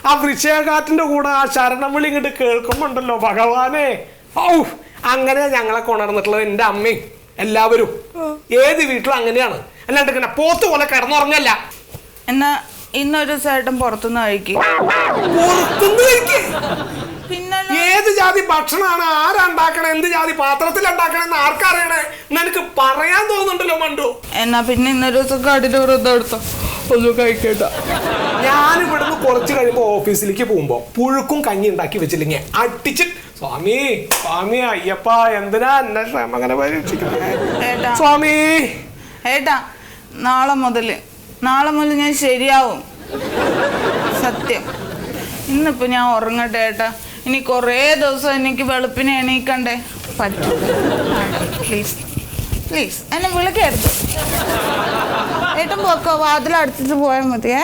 ആ വൃശ്ചികക്കാറ്റിന്റെ കൂടെ ആ ശരണവിളി ഇങ്ങോട്ട് കേൾക്കുമ്പോണ്ടല്ലോ ഭഗവാനെ. ഔ, അങ്ങനെ ഞങ്ങളെ കൊണ്ടുവന്നിട്ടുള്ളത് എൻ്റെ അമ്മയും എല്ലാവരും. ഏത് വീട്ടിലും അങ്ങനെയാണ്. അല്ലാണ്ട് ഇങ്ങനെ പോത്ത് പോലെ കിടന്നുറങ്ങല്ല. എന്നാ ഇന്നൊരു ചേട്ടൻ പുറത്തുനിന്ന് കഴിക്കും. പിന്നെ ഏത് ജാതി ഭക്ഷണമാണ്, ആരാ ഉണ്ടാക്കണേ, എന്ത് ജാതി പാത്രത്തിൽ ഉണ്ടാക്കണെന്ന് ആർക്കറിയണേ? എനിക്ക് പറയാൻ തോന്നുന്നുണ്ടല്ലോ മണ്ടു. എന്നാ പിന്നെ ഇന്നൊരു ദിവസം കടിയിൽ വ്രതം എടുത്തോ, ഒന്നും കഴിക്കട്ട. ഞാൻ ഇവിടുന്ന് കുറച്ച് കഴിയുമ്പോ ഓഫീസിലേക്ക് പോകുമ്പോ പുഴുക്കും കഞ്ഞി ഉണ്ടാക്കി വെച്ചില്ലെങ്കിൽ അടിച്ച് സ്വാമി സ്വാമി അയ്യപ്പ എന്തിനാ എന്നെ ക്ഷമ അങ്ങനെ പരീക്ഷിക്കുന്നത് സ്വാമി. ഏട്ടാ നാളെ മുതൽ ഞാൻ ശരിയാവും, സത്യം. ഇന്നിപ്പോ ഞാൻ ഉറങ്ങട്ടെ ഏട്ടാ. ഇനി കുറേ ദിവസം എനിക്ക് വെളുപ്പിനെ എണീക്കണ്ടേ. പറ്റൂല, പ്ലീസ് പ്ലീസ് എന്നെ വിളിക്കരുത്. ഏട്ടൻ പോക്കോ, വാതിലടച്ചിട്ട് പോയാൽ മതിയേ.